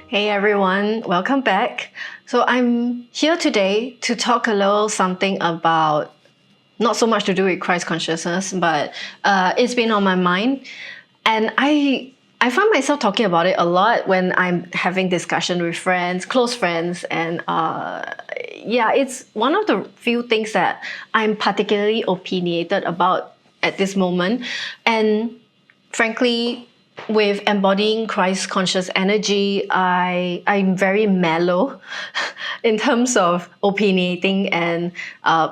Hey everyone, welcome back. So I'm here today to talk a little something about not so much to do with Christ consciousness, but it's been on my mind, and I find myself talking about it a lot when I'm having discussion with friends, close friends, and yeah, it's one of the few things that I'm particularly opinionated about at this moment, and frankly, with embodying Christ conscious energy, I'm very mellow in terms of opinionating and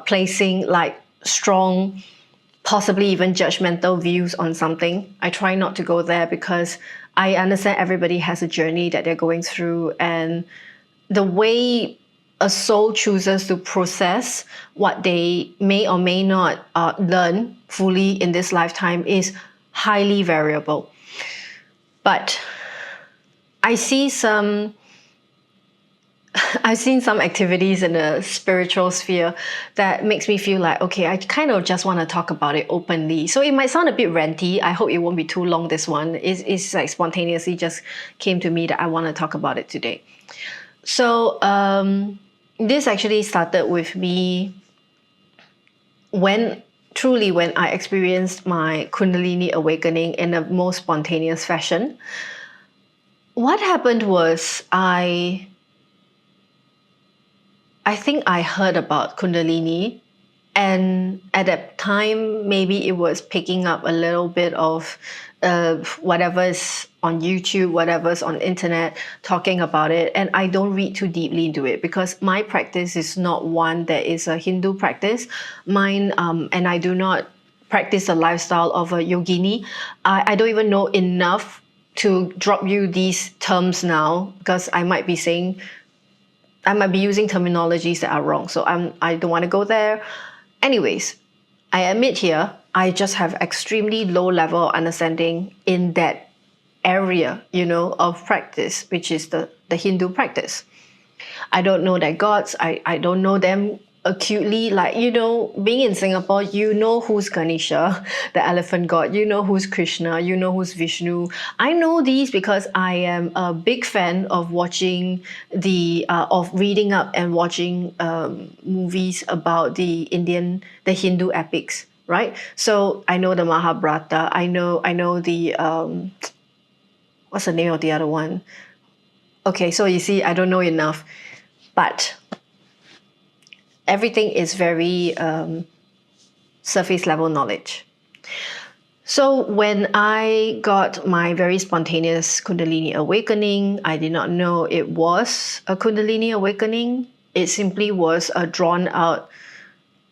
placing like strong, possibly even judgmental views on something. I try not to go there because I understand everybody has a journey that they're going through, and the way a soul chooses to process what they may or may not learn fully in this lifetime is highly variable. But I see some I've seen some activities in the spiritual sphere that makes me feel like, okay, I kind of just want to talk about it openly. So it might sound a bit ranty. I hope it won't be too long, this one. It's like spontaneously just came to me that I want to talk about it today. So this actually started with me when I experienced my Kundalini awakening in the most spontaneous fashion. What happened was I think I heard about Kundalini, and at that time, maybe it was picking up a little bit of whatever's on YouTube, whatever's on internet, talking about it. And I don't read too deeply into it because my practice is not one that is a Hindu practice. Mine, and I do not practice the lifestyle of a yogini. I don't even know enough to drop you these terms now because I might be using terminologies that are wrong. So I don't want to go there. Anyways, I admit here, I just have extremely low level understanding in that area, of practice, which is the Hindu practice. I don't know their gods. I don't know them acutely. Like, being in Singapore, who's Ganesha, the elephant god, who's Krishna, who's Vishnu. I know these because I am a big fan of watching of reading up and watching movies about the Hindu epics, right? So I know the Mahabharata. I know the what's the name of the other one? Okay, so you see, I don't know enough, but everything is very surface level knowledge. So when I got my very spontaneous Kundalini awakening, I did not know it was a Kundalini awakening. It simply was a drawn out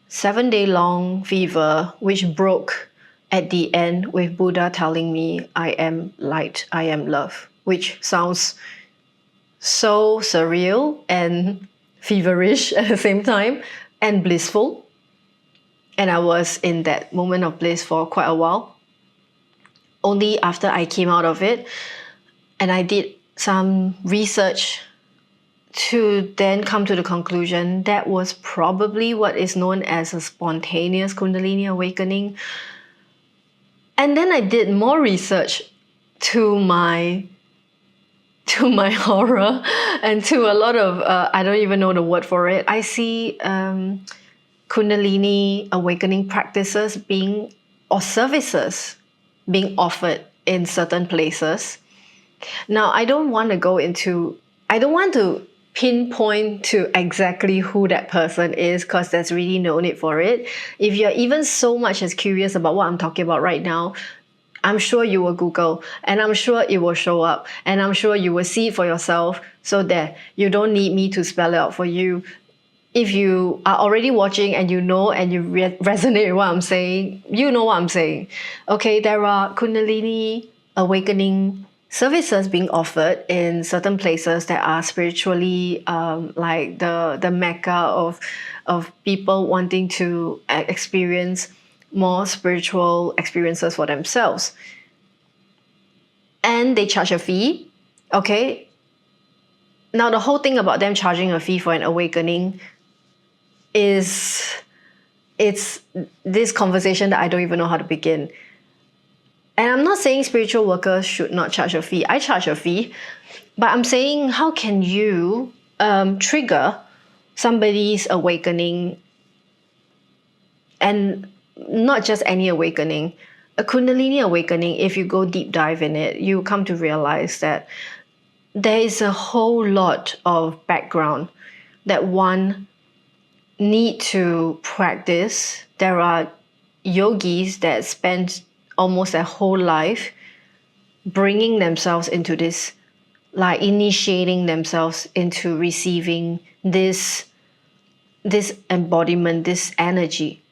7-day long fever, which broke at the end with Buddha telling me, I am light, I am love, which sounds so surreal and feverish at the same time and blissful. And I was in that moment of bliss for quite a while. Only after I came out of it and I did some research to then come to the conclusion that was probably what is known as a spontaneous Kundalini awakening. And then I did more research to my horror and to a lot of, I don't even know the word for it. I see Kundalini awakening practices or services being offered in certain places. Now, I don't want to pinpoint to exactly who that person is because there's really no need for it. If you're even so much as curious about what I'm talking about right now, I'm sure you will Google, and I'm sure it will show up, and I'm sure you will see it for yourself. So that you don't need me to spell it out for you. If you are already watching and you resonate with what I'm saying, you know what I'm saying. Okay, there are Kundalini awakening services being offered in certain places that are spiritually like the mecca of people wanting to experience more spiritual experiences for themselves. And they charge a fee. Okay. Now, the whole thing about them charging a fee for an awakening it's this conversation that I don't even know how to begin. And I'm not saying spiritual workers should not charge a fee. I charge a fee. But I'm saying, how can you trigger somebody's awakening, and not just any awakening, a Kundalini awakening? If you go deep dive in it, you come to realize that there is a whole lot of background that one need to practice. There are yogis that spend almost their whole life bringing themselves into this, like initiating themselves into receiving this embodiment, this energy.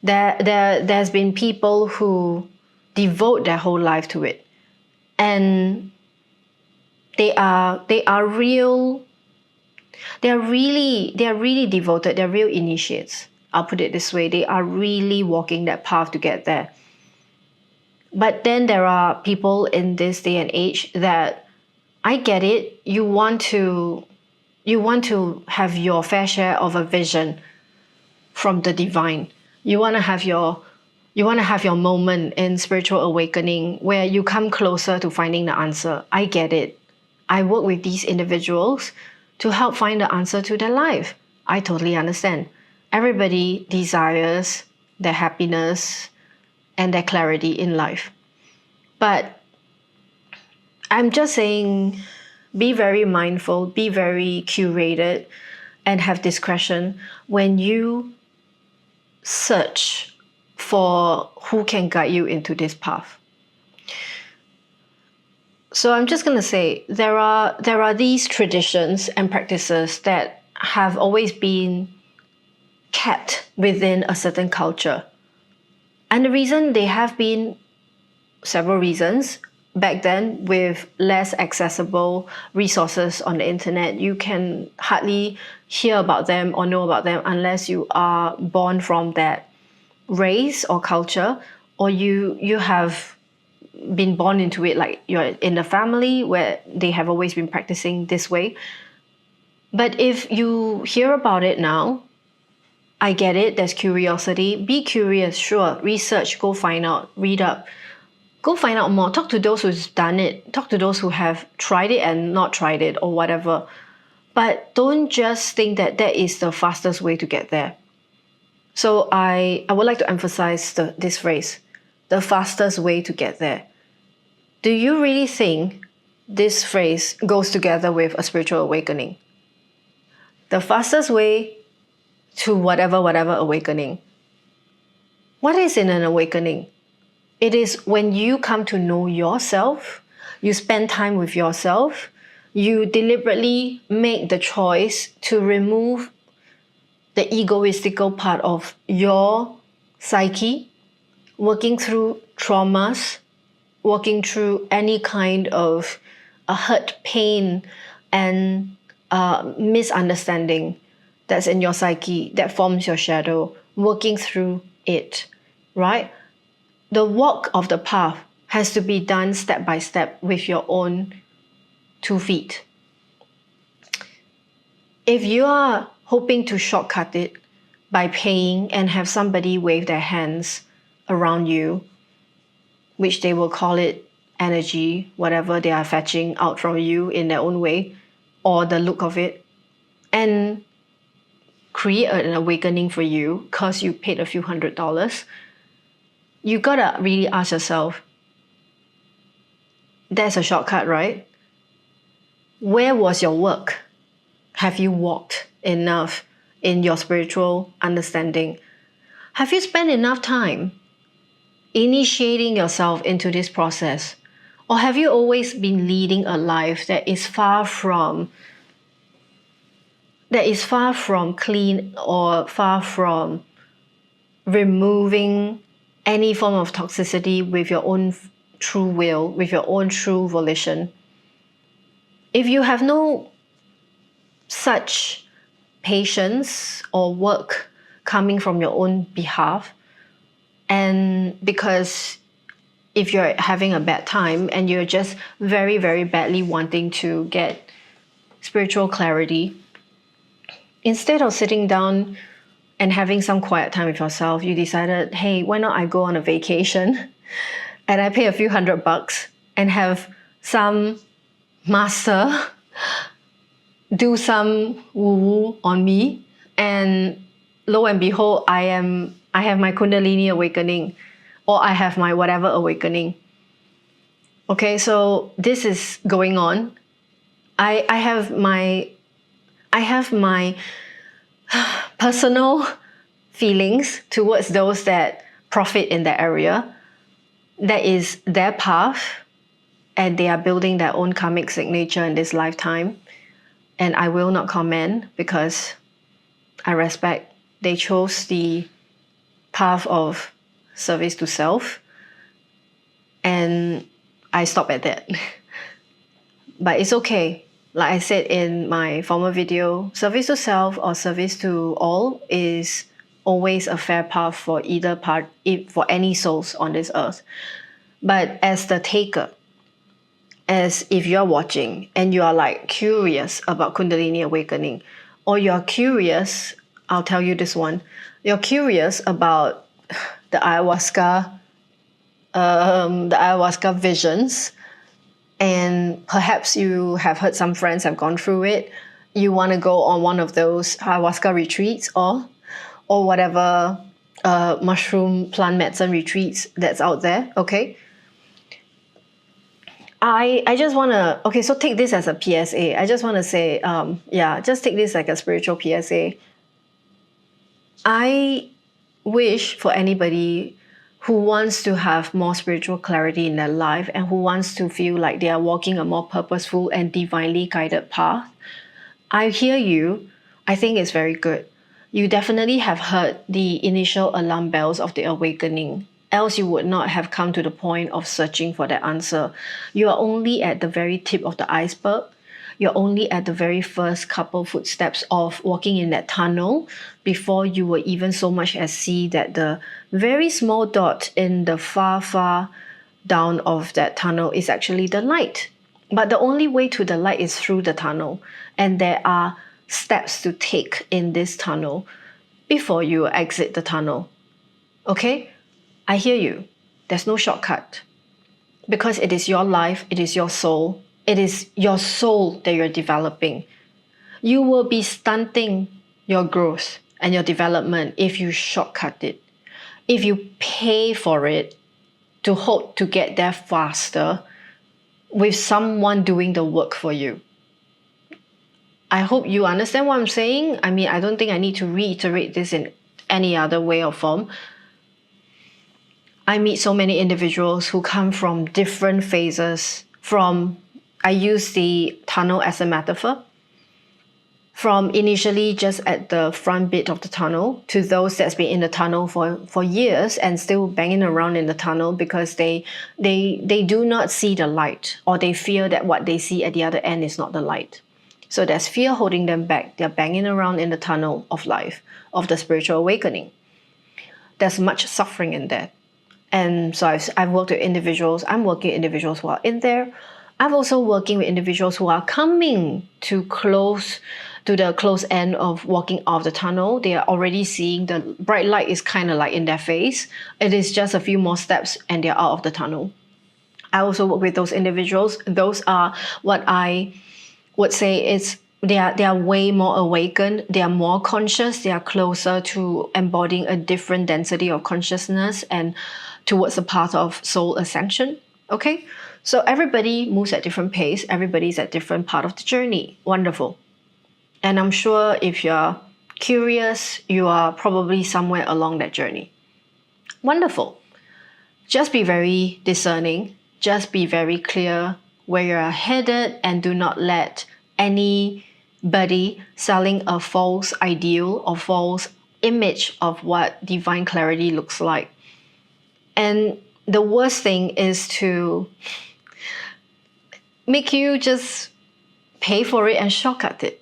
There's been people who devote their whole life to it, and they are really devoted. They're real initiates. I'll put it this way: they are really walking that path to get there. But then there are people in this day and age that, I get it, you want to have your fair share of a vision from the divine. You want to have your moment in spiritual awakening where you come closer to finding the answer. I get it. I work with these individuals to help find the answer to their life. I totally understand. Everybody desires their happiness and their clarity in life. But I'm just saying, be very mindful, be very curated, and have discretion when you search for who can guide you into this path. So I'm just going to say, there are these traditions and practices that have always been kept within a certain culture. And the reason they have been, several reasons. Back then, with less accessible resources on the internet, you can hardly hear about them or know about them unless you are born from that race or culture, or you have been born into it, like you're in the family where they have always been practicing this way. But if you hear about it now, I get it, there's curiosity. Be curious, sure, research, go find out, read up. Go find out more. Talk to those who've done it. Talk to those who have tried it and not tried it or whatever. But don't just think that that is the fastest way to get there. So I would like to emphasize this phrase, the fastest way to get there. Do you really think this phrase goes together with a spiritual awakening? The fastest way to whatever awakening. What is in an awakening? It is when you come to know yourself, you spend time with yourself, you deliberately make the choice to remove the egoistical part of your psyche, working through traumas, working through any kind of a hurt, pain, and misunderstanding that's in your psyche that forms your shadow, working through it, right? The walk of the path has to be done step by step with your own 2 feet. If you are hoping to shortcut it by paying and have somebody wave their hands around you, which they will call it energy, whatever they are fetching out from you in their own way, or the look of it, and create an awakening for you because you paid a few $100s, you gotta really ask yourself, that's a shortcut, right? Where was your work? Have you walked enough in your spiritual understanding? Have you spent enough time initiating yourself into this process? Or have you always been leading a life that is far from clean, or far from removing any form of toxicity with your own true will, with your own true volition? If you have no such patience or work coming from your own behalf, and because if you're having a bad time and you're just very, very badly wanting to get spiritual clarity, instead of sitting down and having some quiet time with yourself, you decided, hey, why not I go on a vacation and I pay a few $100 and have some master do some woo-woo on me, and lo and behold, I have my Kundalini awakening, or I have my whatever awakening. Okay, so this is going on. I have my personal feelings towards those that profit in that area. That is their path, and they are building their own karmic signature in this lifetime. And I will not comment because I respect they chose the path of service to self, and I stop at that. But it's okay. Like I said in my former video, service to self or service to all is always a fair path for either part, for any souls on this earth. But as the taker, as if you're watching and you are like curious about Kundalini awakening, or you're curious, I'll tell you this one, you're curious about the ayahuasca visions, and perhaps you have heard some friends have gone through it. You want to go on one of those ayahuasca retreats or whatever mushroom plant medicine retreats that's out there, okay? I just want to, okay, so take this as a PSA. I just want to say, just take this like a spiritual PSA. I wish for anybody who wants to have more spiritual clarity in their life and who wants to feel like they are walking a more purposeful and divinely guided path. I hear you. I think it's very good. You definitely have heard the initial alarm bells of the awakening. Else you would not have come to the point of searching for that answer. You are only at the very tip of the iceberg. You're only at the very first couple footsteps of walking in that tunnel before you will even so much as see that the very small dot in the far down of that tunnel is actually the light. But the only way to the light is through the tunnel. And there are steps to take in this tunnel before you exit the tunnel. Okay? I hear you. There's no shortcut. Because it is your life, it is your soul. It is your soul that you're developing. You will be stunting your growth and your development if you shortcut it. If you pay for it to hope to get there faster with someone doing the work for you. I hope you understand what I'm saying. I mean, I don't think I need to reiterate this in any other way or form. I meet so many individuals who come from different phases. I use the tunnel as a metaphor. From initially just at the front bit of the tunnel to those that's been in the tunnel for years and still banging around in the tunnel because they do not see the light, or they fear that what they see at the other end is not the light. So there's fear holding them back. They're banging around in the tunnel of life, of the spiritual awakening. There's much suffering in that. And so I've worked with individuals. I'm working with individuals who are in there. I'm also working with individuals who are coming to the close end of walking out of the tunnel. They are already seeing the bright light is kind of like in their face. It is just a few more steps and they're out of the tunnel. I also work with those individuals. Those are what I would say they are way more awakened. They are more conscious. They are closer to embodying a different density of consciousness and towards the path of soul ascension. Okay? So everybody moves at different pace. Everybody's at different part of the journey. Wonderful. And I'm sure if you're curious, you are probably somewhere along that journey. Wonderful. Just be very discerning. Just be very clear where you're headed, and do not let anybody selling a false ideal or false image of what divine clarity looks like. And the worst thing is to make you just pay for it and shortcut it.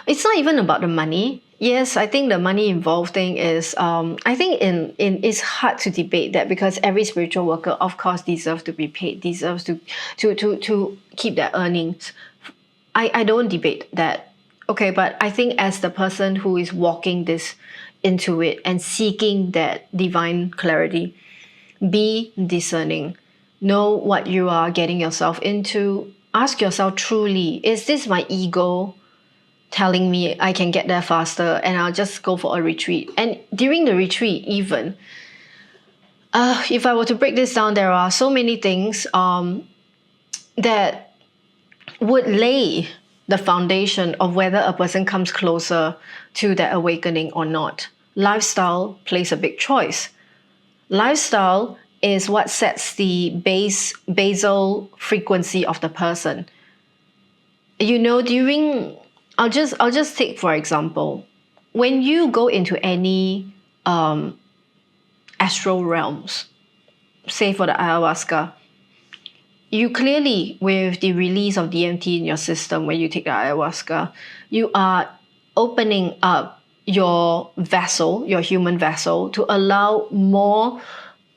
It's not even about the money. Yes, I think the money involved thing is, I think it's hard to debate that, because every spiritual worker, of course, deserves to be paid, deserves to keep their earnings. I don't debate that. Okay, but I think as the person who is walking this into it and seeking that divine clarity, be discerning. Know what you are getting yourself into. Ask yourself truly, is this my ego telling me I can get there faster and I'll just go for a retreat? And during the retreat, even, if I were to break this down, there are so many things that would lay the foundation of whether a person comes closer to their awakening or not. Lifestyle plays a big choice. Lifestyle is what sets the basal frequency of the person. I'll just take for example, when you go into any astral realms, say for the ayahuasca, you clearly, with the release of DMT in your system when you take the ayahuasca, you are opening up your vessel, your human vessel, to allow more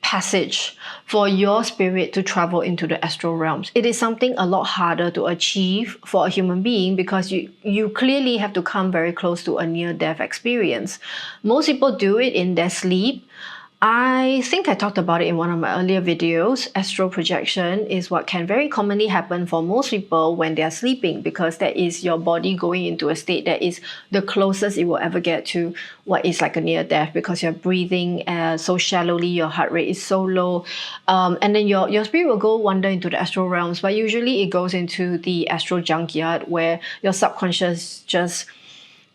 passage for your spirit to travel into the astral realms. It is something a lot harder to achieve for a human being because you clearly have to come very close to a near-death experience. Most people do it in their sleep. I think I talked about it in one of my earlier videos. Astral projection is what can very commonly happen for most people when they're sleeping, because that is your body going into a state that is the closest it will ever get to what is like a near death, because you're breathing so shallowly, your heart rate is so low, and then your spirit will go wander into the astral realms, but usually it goes into the astral junkyard where your subconscious just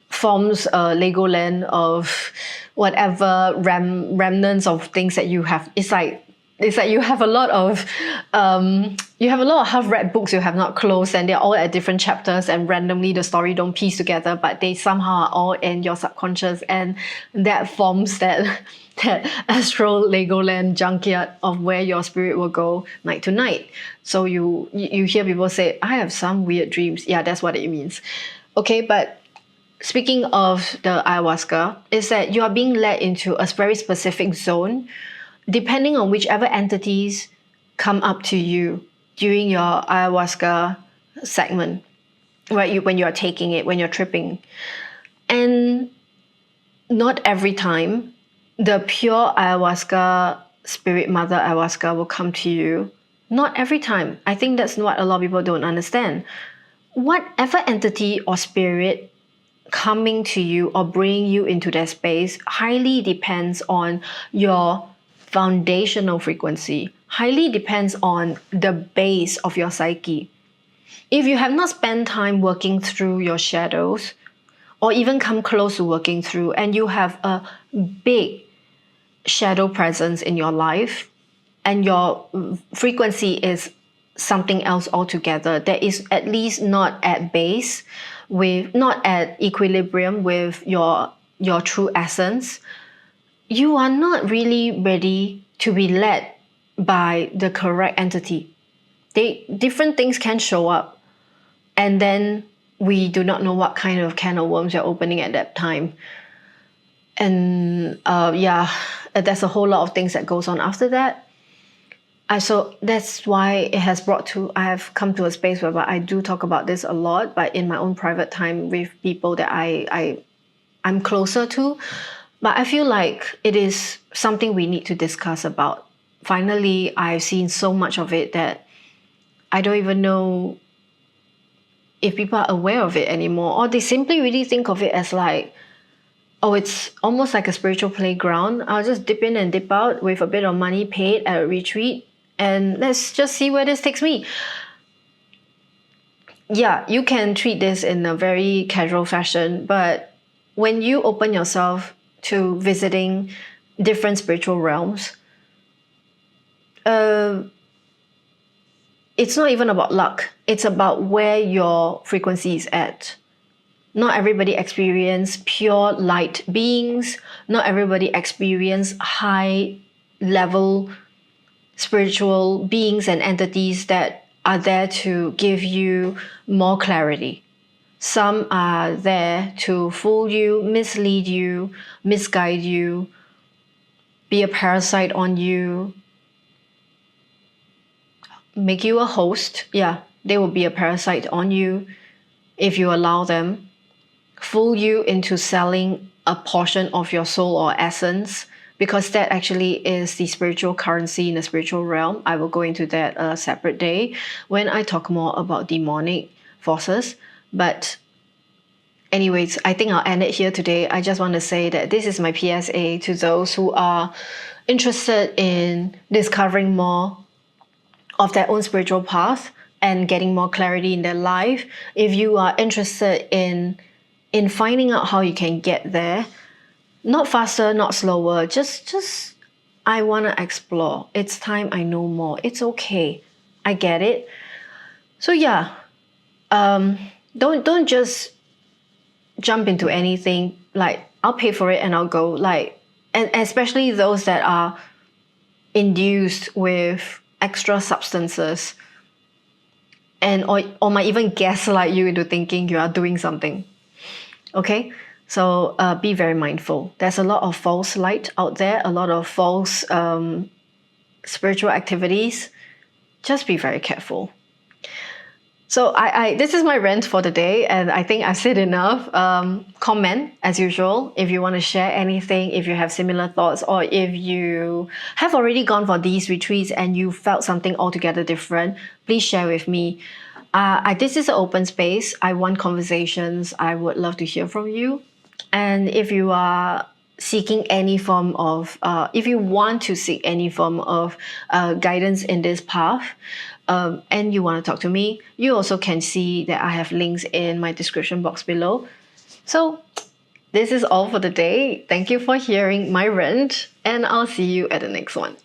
forms a Legoland of whatever remnants of things that you have. It's like you have a lot of half-read books you have not closed, and they're all at different chapters, and randomly the story don't piece together, but they somehow are all in your subconscious, and that forms that astral Legoland junkyard of where your spirit will go night to night. So you hear people say, I have some weird dreams. Yeah, that's what it means. Okay, but speaking of the ayahuasca, is that you are being led into a very specific zone depending on whichever entities come up to you during your ayahuasca segment, right? When you are taking it, when you're tripping. And not every time the pure ayahuasca, spirit mother ayahuasca will come to you. Not every time. I think that's what a lot of people don't understand. Whatever entity or spirit coming to you or bringing you into that space highly depends on your foundational frequency, highly depends on the base of your psyche. If you have not spent time working through your shadows, or even come close to working through, and you have a big shadow presence in your life, and your frequency is something else altogether, that is at least not at base, not at equilibrium with your true essence, you are not really ready to be led by the correct entity. Different things can show up, and then we do not know what kind of can of worms you're opening at that time. And there's a whole lot of things that goes on after that. So that's why I have come to a space where I do talk about this a lot, but in my own private time with people that I'm closer to. But I feel like it is something we need to discuss about. Finally, I've seen so much of it that I don't even know if people are aware of it anymore, or they simply really think of it as like, oh, it's almost like a spiritual playground. I'll just dip in and dip out with a bit of money paid at a retreat, and let's just see where this takes me. Yeah, you can treat this in a very casual fashion, but when you open yourself to visiting different spiritual realms, it's not even about luck. It's about where your frequency is at. Not everybody experience pure light beings. Not everybody experience high level spiritual beings and entities that are there to give you more clarity. Some are there to fool you, mislead you, misguide you, be a parasite on you, make you a host. Yeah, they will be a parasite on you if you allow them. Fool you into selling a portion of your soul or essence because that actually is the spiritual currency in the spiritual realm. I will go into that a separate day when I talk more about demonic forces. But anyways, I think I'll end it here today. I just want to say that this is my PSA to those who are interested in discovering more of their own spiritual path and getting more clarity in their life. If you are interested in finding out how you can get there, not faster, not slower, just I want to explore. It's time I know more. It's okay. I get it. So yeah, don't just jump into anything like I'll pay for it and I'll go, like, and especially those that are induced with extra substances and or might even gaslight you into thinking you are doing something. Okay, so be very mindful. There's a lot of false light out there, a lot of false spiritual activities. Just be very careful. So I this is my rant for the day, and I think I've said enough. Comment as usual if you want to share anything, if you have similar thoughts, or if you have already gone for these retreats and you felt something altogether different, please share with me. This is an open space. I want conversations. I would love to hear from you. And if you are seeking any form of, if you want to seek any form of guidance in this path, and you want to talk to me, you also can see that I have links in my description box below. So this is all for the day. Thank you for hearing my rant, and I'll see you at the next one.